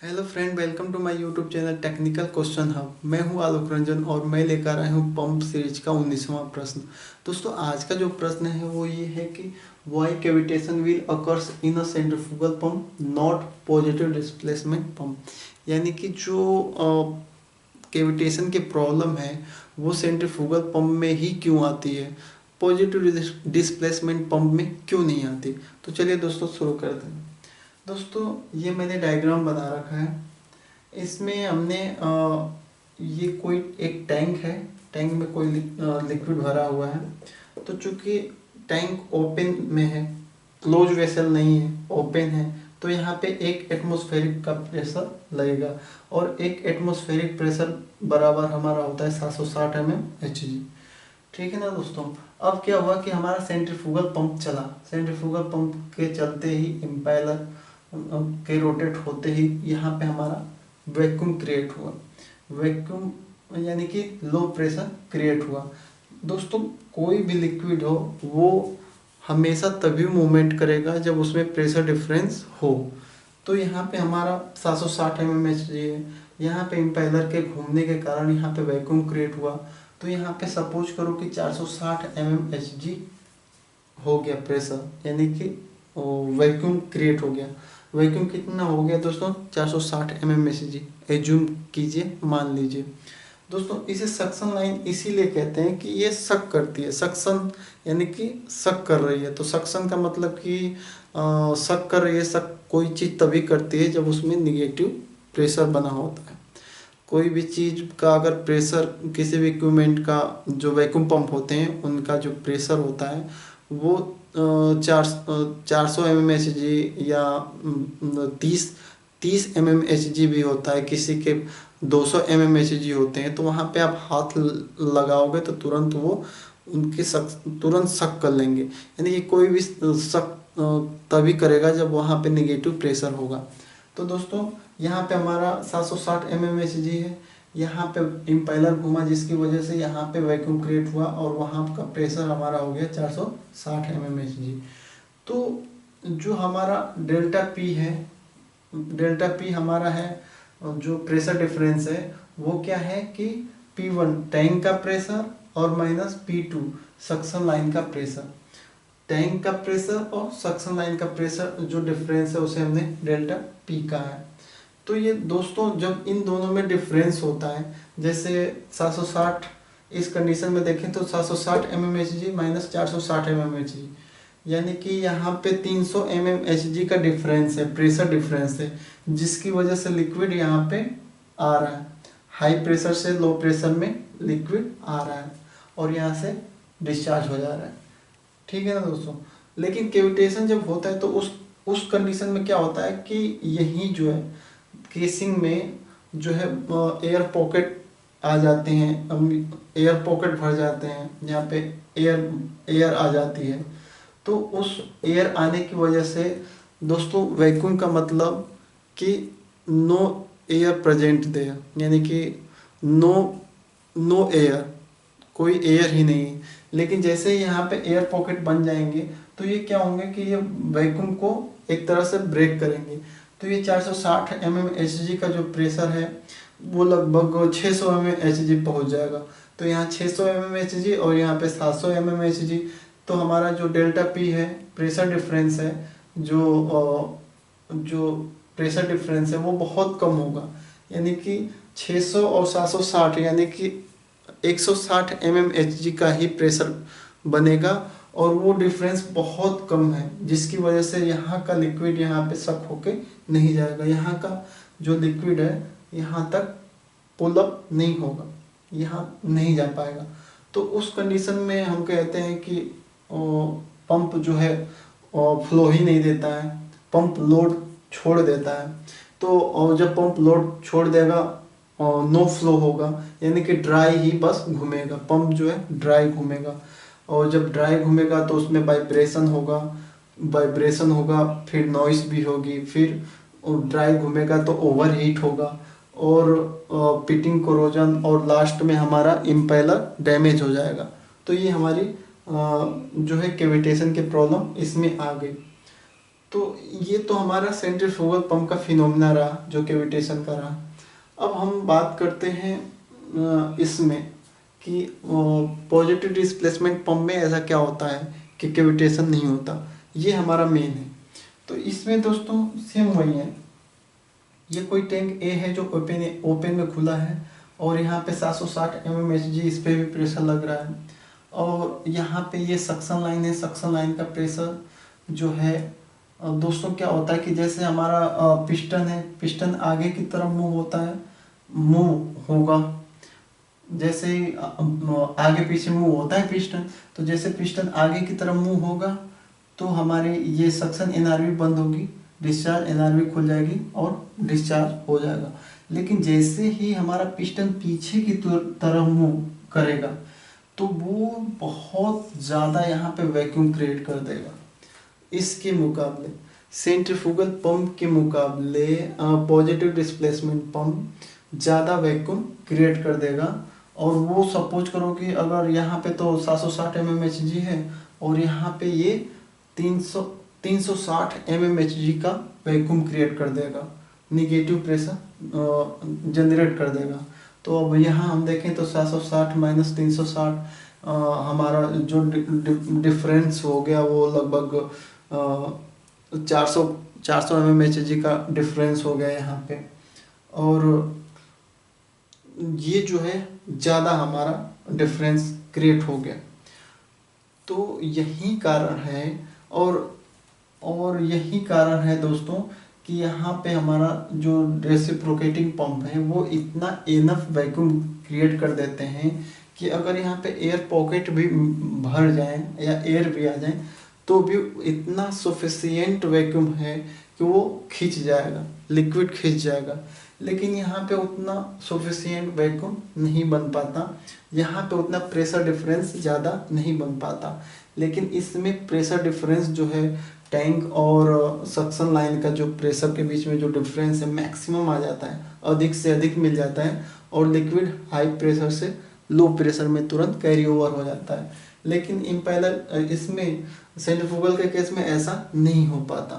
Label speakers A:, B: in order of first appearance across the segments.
A: Hello friend, welcome to my YouTube channel technical question hub. मैं हूं आलोक रंजन और मैं लेकर आया हूं पंप सीरीज का 19वां प्रश्न। दोस्तों, आज का जो प्रश्न है वो ये है कि why cavitation will occurs in a centrifugal pump not positive displacement pump. यानी कि जो कैविटेशन की प्रॉब्लम है वो सेंट्रीफ्यूगल पंप में ही क्यों आती है, पॉजिटिव डिस्प्लेसमेंट पंप में क्यों नहीं आती। तो चलिए दोस्तों शुरू करते हैं। दोस्तों, ये मैंने डायग्राम बना रखा है। इसमें हमने ये कोई एक टैंक है। टैंक में कोई लिक्विड भरा हुआ है। तो चूंकि टैंक ओपन में है, क्लोज वेसल नहीं है, ओपन है, तो यहाँ पे एक एटमॉस्फेरिक का प्रेशर लगेगा और एक एटमॉस्फेरिक प्रेशर बराबर हमारा होता है 760 mmHg। ठीक है ना दोस्तों। अब क्या हुआ कि हमारा सेंट्रीफ्यूगल पंप चला। सेंट्रीफ्यूगल पंप के चलते ही इम्पेलर के रोटेट होते ही यहाँ पे हमारा वैक्यूम क्रिएट हुआ। वैक्यूम यानी कि लो प्रेशर क्रिएट हुआ। दोस्तों, कोई भी लिक्विड हो वो हमेशा तभी मूवमेंट करेगा जब उसमें प्रेशर डिफरेंस हो। तो यहाँ पे हमारा 760 mmHg है। यहाँ पे इम्पेलर के घूमने के कारण यहाँ पे वैक्यूम क्रिएट हुआ। तो यहाँ पे सपोज करो कि 460 mmHg हो गया प्रेशर, यानी कि वैक्यूम क्रिएट हो गया। वैक्यूम कितना हो गया दोस्तों? 460 mmHg एज्यूम कीजिए, मान लीजिए। दोस्तों, इसे सक्शन लाइन इसीलिए कहते हैं कि ये सक करती है। सक्शन यानी कि सक कर रही है। तो सक्शन का मतलब कि सक कर रही है। सक कोई चीज़ तभी करती है जब उसमें निगेटिव प्रेशर बना होता है। कोई भी चीज़ का अगर प्रेशर, किसी भी इक्विपमेंट का, जो वैक्यूम पंप होते हैं उनका जो प्रेशर होता है वो 400 mmHg या 30 mmHg भी होता है। किसी के 200 mmHg होते हैं। तो वहाँ पे आप हाथ लगाओगे तो तुरंत वो उनके तुरंत शक कर लेंगे। यानी कि कोई भी शक तभी करेगा जब वहाँ पे नेगेटिव प्रेशर होगा। तो दोस्तों, यहाँ पे हमारा 760 mmHg है। यहाँ पे इम्पेलर घूमा जिसकी वजह से यहाँ पे वैक्यूम क्रिएट हुआ और वहाँ का प्रेशर हमारा हो गया 460 mmHg। तो जो हमारा डेल्टा पी है, डेल्टा पी हमारा है जो प्रेशर डिफरेंस है, वो क्या है कि P1 टैंक का प्रेशर और माइनस P2 सक्शन लाइन का प्रेशर। टैंक का प्रेशर और सक्शन लाइन का प्रेशर जो डिफरेंस है उसे हमने डेल्टा पी का है। तो ये दोस्तों, जब इन दोनों में डिफरेंस होता है, जैसे 760, इस कंडीशन में देखें तो 760 mmHg माइनस 460 mmHg, यानी कि यहाँ पे 300 mmHg का डिफरेंस है, प्रेशर डिफरेंस है, जिसकी वजह से लिक्विड यहाँ पे आ रहा है। हाई प्रेशर से लो प्रेशर में लिक्विड आ रहा है और यहाँ से डिस्चार्ज हो जा रहा है। ठीक है ना दोस्तों। लेकिन कैविटेशन जब होता है तो उस कंडीशन में क्या होता है कि यही जो है केसिंग में जो है एयर पॉकेट आ जाते हैं, एयर पॉकेट भर जाते हैं, यहाँ पे एयर आ जाती है। तो उस एयर आने की वजह से दोस्तों, वैक्यूम का मतलब कि नो एयर प्रेजेंट देयर, यानी कि नो नो एयर, कोई एयर ही नहीं है। लेकिन जैसे ही यहाँ पे एयर पॉकेट बन जाएंगे तो ये क्या होंगे कि ये वैक्यूम को एक तरह से ब्रेक करेंगे। तो ये 460 mmHg का जो प्रेशर है वो लगभग 600 mmHg पहुँच जाएगा। तो यहाँ 600 mmHg और यहाँ पे 700 mmHg। तो हमारा जो डेल्टा पी है, प्रेशर डिफरेंस है, जो प्रेशर डिफरेंस है वो बहुत कम होगा। यानी कि 600 और 760 यानी कि 160 mmHg का ही प्रेशर बनेगा और वो डिफरेंस बहुत कम है, जिसकी वजह से यहाँ का लिक्विड यहाँ पे सक होके नहीं जाएगा। यहाँ का जो लिक्विड है यहाँ तक पुल अप नहीं होगा, यहाँ नहीं जा पाएगा। तो उस कंडीशन में हम कहते हैं कि पंप जो है फ्लो ही नहीं देता है, पंप लोड छोड़ देता है। तो जब पंप लोड छोड़ देगा नो फ्लो होगा, यानी कि ड्राई ही बस घूमेगा, पंप जो है ड्राई घूमेगा। और जब ड्राई घूमेगा तो उसमें वाइब्रेशन होगा, फिर नॉइस भी होगी, फिर ड्राई घूमेगा तो ओवर हीट होगा और पिटिंग कोरोजन, और लास्ट में हमारा इम्पेलर डैमेज हो जाएगा। तो ये हमारी जो है कैविटेशन की प्रॉब्लम इसमें आ गई। तो ये तो हमारा सेंट्रीफ्यूगल पंप का फिनोमिना रहा जो कैविटेशन का रहा। अब हम बात करते हैं इसमें कि पॉजिटिव डिस्प्लेसमेंट पंप में ऐसा क्या होता है कि कैविटेशन नहीं होता, ये हमारा मेन है। तो इसमें दोस्तों सेम वही है, ये कोई टैंक ए है जो ओपन में खुला है और यहाँ पे 760 mmHg इस पे भी प्रेशर लग रहा है, और यहाँ पे ये सक्शन लाइन है। सक्शन लाइन का प्रेशर जो है दोस्तों क्या होता है कि जैसे हमारा पिस्टन है, पिस्टन आगे की तरफ मूव होता है, मूव होगा जैसे आगे पीछे मूव होता है पिस्टन, तो जैसे पिस्टन आगे की तरफ मूव होगा तो हमारे ये सक्शन एनआरवी बंद होगी, डिस्चार्ज एनआरवी खुल जाएगी और डिस्चार्ज हो जाएगा। लेकिन जैसे ही हमारा पिस्टन पीछे की तरफ मूव करेगा तो वो बहुत ज़्यादा यहाँ पे वैक्यूम क्रिएट कर देगा। इसके मुकाबले सेंट्रीफ्यूगल पंप के मुकाबले पॉजिटिव डिस्प्लेसमेंट पंप ज़्यादा वैक्यूम क्रिएट कर देगा। और वो सपोज करो कि अगर यहाँ पे तो 760 mmHg है और यहाँ पे ये 360 mmHg का वैक्यूम क्रिएट कर देगा, निगेटिव प्रेशर जनरेट कर देगा। तो अब यहाँ हम देखें तो 760 माइनस 360 हमारा जो डिफरेंस हो गया वो लगभग 400 mmHg का डिफरेंस हो गया यहाँ पे, और ये जो है ज़्यादा हमारा डिफरेंस क्रिएट हो गया। तो यही कारण है और यही कारण है दोस्तों कि यहाँ पे हमारा जो रेसिप्रोकेटिंग पंप है वो इतना इनफ वैक्यूम क्रिएट कर देते हैं कि अगर यहाँ पे एयर पॉकेट भी भर जाए या एयर भी आ जाए तो भी इतना सफिशिएंट वैक्यूम है कि वो खींच जाएगा, लिक्विड खींच जाएगा। लेकिन यहाँ पे उतना सफिशिएंट वैक्यूम नहीं बन पाता, यहाँ पे उतना प्रेशर डिफरेंस ज़्यादा नहीं बन पाता। लेकिन इसमें प्रेशर डिफरेंस जो है टैंक और सक्शन लाइन का जो प्रेशर के बीच में जो डिफरेंस है मैक्सिमम आ जाता है, अधिक से अधिक मिल जाता है, और लिक्विड हाई प्रेशर से लो प्रेशर में तुरंत कैरी ओवर हो जाता है। लेकिन इम्पेलर इसमें सेंट्रीफ्यूगल के केस में ऐसा नहीं हो पाता।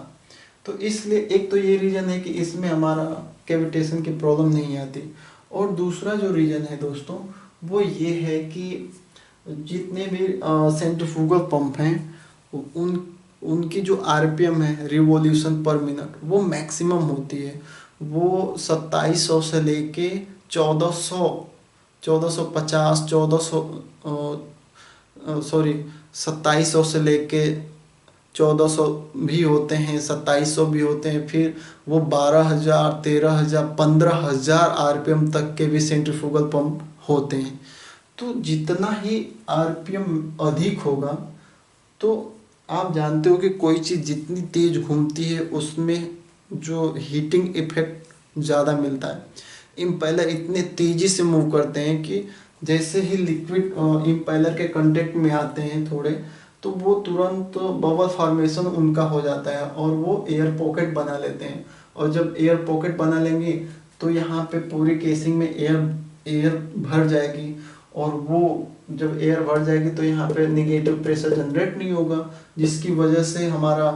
A: तो इसलिए एक तो ये रीज़न है कि इसमें हमारा कैविटेशन की प्रॉब्लम नहीं आती, और दूसरा जो रीज़न है दोस्तों वो ये है कि जितने भी सेंट्रीफ्यूगल पंप हैं उनकी जो आरपीएम है रिवॉल्यूशन पर मिनट वो मैक्सिमम होती है। वो 2700 से लेके 1400 1450 2700 से लेके 1400 भी होते हैं, 2700 भी होते हैं, फिर वो 12,000 13,000 15,000 आरपीएम तक के भी सेंट्रीफ्यूगल पंप होते हैं। तो जितना ही आरपीएम अधिक होगा तो आप जानते हो कि कोई चीज़ जितनी तेज़ घूमती है उसमें जो हीटिंग इफेक्ट ज़्यादा मिलता है। इम्पेलर इतने तेज़ी से मूव करते हैं कि जैसे ही लिक्विड इम्पेलर के कांटेक्ट में आते हैं थोड़े तो वो तुरंत बबल फॉर्मेशन उनका हो जाता है और वो एयर पॉकेट बना लेते हैं। और जब एयर पॉकेट बना लेंगे तो यहाँ पे पूरी केसिंग में एयर भर जाएगी, और वो जब एयर भर जाएगी तो यहाँ पे निगेटिव प्रेशर जनरेट नहीं होगा, जिसकी वजह से हमारा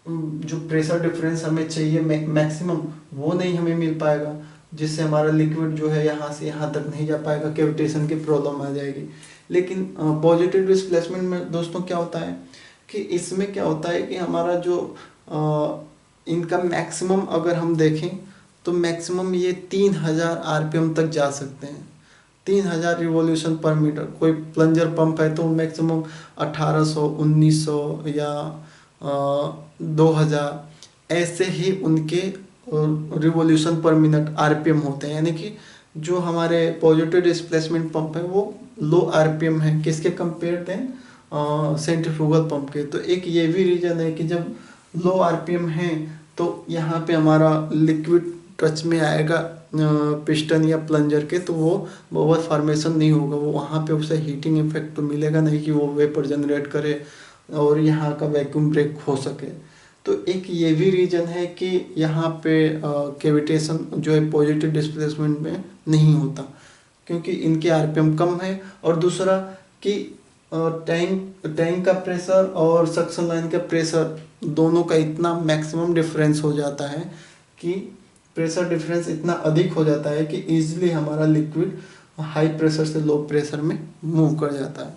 A: जो प्रेशर डिफरेंस हमें चाहिए मैक्सिमम वो नहीं हमें मिल पाएगा, जिससे हमारा लिक्विड जो है यहाँ से यहाँ तक नहीं जा पाएगा, कैविटेशन की प्रॉब्लम आ जाएगी। लेकिन पॉजिटिव डिस्प्लेसमेंट में दोस्तों क्या होता है कि इसमें क्या होता है कि हमारा जो इनका मैक्सिमम अगर हम देखें तो मैक्सिमम ये 3000 आरपीएम तक जा सकते हैं, 3000 रिवॉल्यूशन पर मीटर। कोई प्लंजर पंप है तो मैक्सिमम 1800 1900 या 2000 ऐसे ही उनके रिवॉल्यूशन पर मिनट आरपीएम होते हैं। यानी कि जो हमारे पॉजिटिव डिस्प्लेसमेंट पंप है वो लो आरपीएम है किसके कंपेयर दें सेंट्रीफ्यूगल पंप के। तो एक ये भी रीज़न है कि जब लो आरपीएम है तो यहाँ पे हमारा लिक्विड टच में आएगा पिस्टन या प्लंजर के तो वो बबल फॉर्मेशन नहीं होगा, वो वहाँ पे उसे हीटिंग इफेक्ट तो मिलेगा नहीं कि वो वेपर जनरेट करे और यहाँ का वैक्यूम ब्रेक हो सके। तो एक ये भी रीज़न है कि यहाँ पे कैविटेशन जो है पॉजिटिव डिस्प्लेसमेंट में नहीं होता क्योंकि इनके आरपीएम कम है। और दूसरा कि टैंक का प्रेशर और सक्शन लाइन का प्रेशर दोनों का इतना मैक्सिमम डिफरेंस हो जाता है कि प्रेशर डिफरेंस इतना अधिक हो जाता है कि इजीली हमारा लिक्विड हाई प्रेशर से लो प्रेशर में मूव कर जाता है।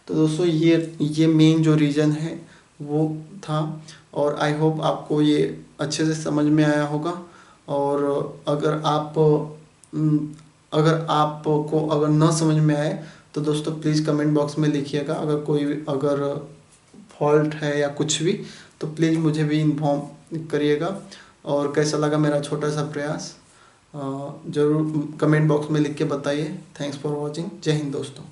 A: तो दोस्तों ये मेन जो रीज़न है वो था, और आई होप आपको ये अच्छे से समझ में आया होगा। और अगर ना समझ में आए तो दोस्तों प्लीज़ कमेंट बॉक्स में लिखिएगा। अगर फॉल्ट है या कुछ भी तो प्लीज़ मुझे भी इन्फॉर्म करिएगा। और कैसा लगा मेरा छोटा सा प्रयास ज़रूर कमेंट बॉक्स में लिख के बताइए। Thanks for watching. जय हिंद दोस्तों।